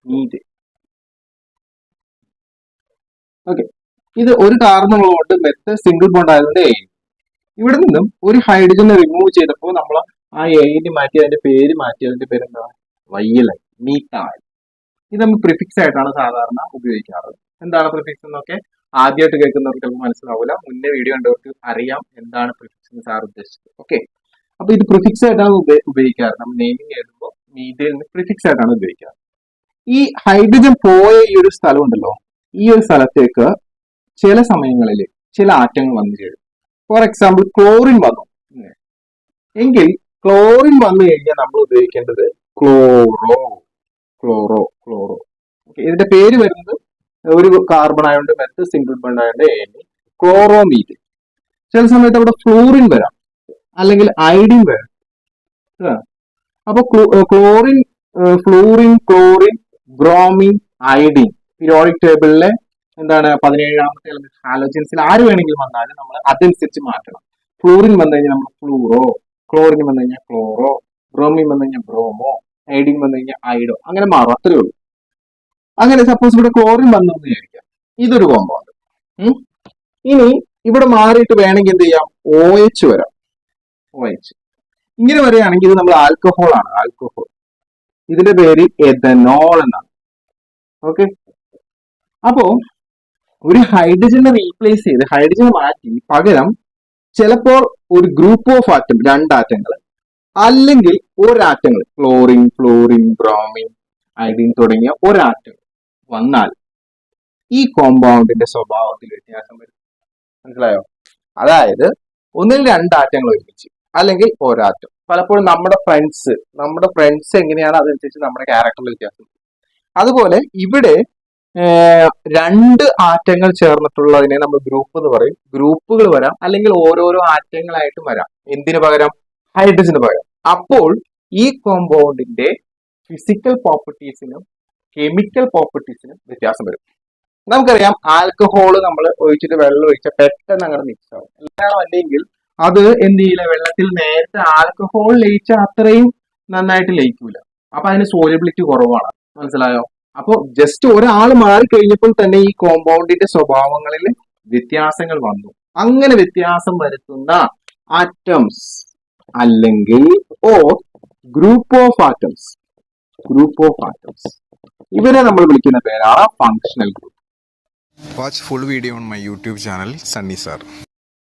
Methane. Okay, ഇത് ഒരു കാർബണുള്ളതുകൊണ്ട് meth single bond ആയതുകൊണ്ട് എ. ഇവിടെ നിന്നും ഒരു ഹൈഡ്രജനെ റിമൂവ് ചെയ്തപ്പോൾ നമ്മൾ ആ എയിന് മാറ്റി അതിന്റെ പേര് മാറ്റി, അതിന്റെ പേരെന്താ? വൈയലായി, മീത്തായി. ഇത് നമ്മൾ പ്രിഫിക്സ് ആയിട്ടാണ് സാധാരണ ഉപയോഗിക്കാറ്. എന്താണ് പ്രിഫിക്സ് എന്നൊക്കെ ആദ്യമായിട്ട് കേൾക്കുന്നവർക്ക് ചിലപ്പോൾ മനസ്സിലാവില്ല. മുന്നേ വീഡിയോ കണ്ടവർക്ക് അറിയാം എന്താണ് പ്രിഫിക്സ് എന്ന് സാർ ഉദ്ദേശിച്ചത്. ഓക്കെ, അപ്പൊ ഇത് പ്രിഫിക്സ് ആയിട്ടാണ് ഉപയോഗിക്കാറ്. നമ്മൾ നെയിമിങ് എഴുതുമ്പോൾ മീഥേൻ പ്രിഫിക്സ് ആയിട്ടാണ് ഉപയോഗിക്കാറ്. ഈ ഹൈഡ്രജൻ പോയ ഈ ഒരു സ്ഥലം ഉണ്ടല്ലോ, ഈ ഒരു സ്ഥലത്തേക്ക് ചില സമയങ്ങളിൽ ചില ആറ്റങ്ങൾ വന്നു ചേരും. ഫോർ എക്സാമ്പിൾ ക്ലോറിൻ വന്നു എങ്കിൽ ക്ലോറിൻ വന്നു കഴിഞ്ഞാൽ നമ്മൾ ഉപയോഗിക്കേണ്ടത് ക്ലോറോ ക്ലോറോ ക്ലോറോ. ഓക്കെ, ഇതിന്റെ പേര് വരുന്നത് ഒരു കാർബൺ ആയതുകൊണ്ട് മെത്ത് സിംഗിൾ ബോണ്ട് ആയതുകൊണ്ട് എ, ക്ലോറോമീഥേൻ. ചില സമയത്ത് അവിടെ ഫ്ലൂറിൻ വരാം, അല്ലെങ്കിൽ ഐഡിൻ വരാം. അപ്പൊ chlorine, fluorine, chlorine, bromine, iodine periodic ടേബിളിലെ എന്താണ് 17ാമത്തെ എലമെന്റ് ഹാലോജൻസിൽ ആര് വേണമെങ്കിലും വന്നാലും നമ്മൾ അതനുസരിച്ച് മാറ്റണം. ഫ്ലൂറിൻ വന്നു കഴിഞ്ഞാൽ നമ്മൾ ഫ്ലൂറോ, ക്ലോറിൻ വന്നു കഴിഞ്ഞാൽ ക്ലോറോ, ബ്രോമിൻ വന്നു കഴിഞ്ഞാൽ ബ്രോമോ, ഐഡിൻ വന്നു കഴിഞ്ഞാൽ ഐഡോ, അങ്ങനെ മാറും. അത്രേ ഉള്ളൂ. അങ്ങനെ സപ്പോസ് ഇവിടെ ക്ലോറിൻ വന്നു എന്ന് വിചാരിക്കാം, ഇതൊരു കോമ്പൗണ്ട്. ഇനി ഇവിടെ മാറിയിട്ട് വേണമെങ്കിൽ എന്ത് ചെയ്യാം? OH വരാം. OH ഇങ്ങനെ വരികയാണെങ്കിൽ ഇത് നമ്മൾ ആൽക്കഹോൾ ആണ്, ആൽക്കഹോൾ. ഇതിന്റെ പേര് എഥനോൾ എന്നാണ്. ഓക്കെ, അപ്പോ ഒരു ഹൈഡ്രജനെ റീപ്ലേസ് ചെയ്ത് ഹൈഡ്രജനെ മാറ്റി പകരം ചിലപ്പോൾ ഒരു ഗ്രൂപ്പ് ഓഫ് ആറ്റം, രണ്ടാറ്റങ്ങൾ അല്ലെങ്കിൽ ഒരാറ്റങ്ങൾ, ക്ലോറിൻ, ഫ്ലൂറിൻ, ബ്രോമിൻ, ഐഡിൻ തുടങ്ങിയ ഒരാറ്റം വന്നാൽ ഈ കോമ്പൗണ്ടിന്റെ സ്വഭാവത്തിൽ വ്യത്യാസം വരും. മനസ്സിലായോ? അതായത് ഒന്നിൽ രണ്ടാറ്റങ്ങൾ ഒരുമിച്ച് അല്ലെങ്കിൽ ഒരാറ്റം. പലപ്പോഴും നമ്മുടെ ഫ്രണ്ട്സ് എങ്ങനെയാണ് അതനുസരിച്ച് നമ്മുടെ ക്യാരക്ടറിൽ വ്യത്യാസം. അതുപോലെ ഇവിടെ രണ്ട് ആറ്റങ്ങൾ ചേർന്നിട്ടുള്ളതിനെ നമ്മൾ ഗ്രൂപ്പ് എന്ന് പറയും. ഗ്രൂപ്പുകൾ വരാം, അല്ലെങ്കിൽ ഓരോരോ ആറ്റങ്ങളായിട്ടും വരാം. എന്തിനു പകരം? ഹൈഡ്രജന് പകരം. അപ്പോൾ ഈ കോമ്പൗണ്ടിന്റെ ഫിസിക്കൽ പ്രോപ്പർട്ടീസിനും കെമിക്കൽ പ്രോപ്പർട്ടീസിനും വ്യത്യാസം വരും. നമുക്കറിയാം ആൽക്കഹോൾ നമ്മൾ ഒഴിച്ചിട്ട് വെള്ളം ഒഴിച്ചാൽ പെട്ടെന്ന് അങ്ങനെ മിക്സ് ആവും. എല്ലാം അല്ലെങ്കിൽ അത് എന്ത് ചെയ്യില്ല, വെള്ളത്തിൽ നേരത്തെ ആൽക്കഹോൾ ലയിച്ചാൽ അത്രയും നന്നായിട്ട് ലയിക്കൂല. അപ്പൊ അതിന് സോലബിലിറ്റി കുറവാണ്. മനസ്സിലായോ? അപ്പോൾ ജസ്റ്റ് ഒരാൾ മാറിക്കഴിഞ്ഞപ്പോൾ തന്നെ ഈ കോമ്പൗണ്ടിന്റെ സ്വഭാവങ്ങളിൽ വ്യത്യാസങ്ങൾ വന്നു. അങ്ങനെ വ്യത്യാസം വരുത്തുന്ന ആറ്റംസ് അല്ലെങ്കിൽ ഗ്രൂപ്പ് ഓഫ് ആറ്റംസ്, ഇവരെ നമ്മൾ വിളിക്കുന്ന പേരാണ് functional group. Watch full video on my YouTube channel, Sunny Sir.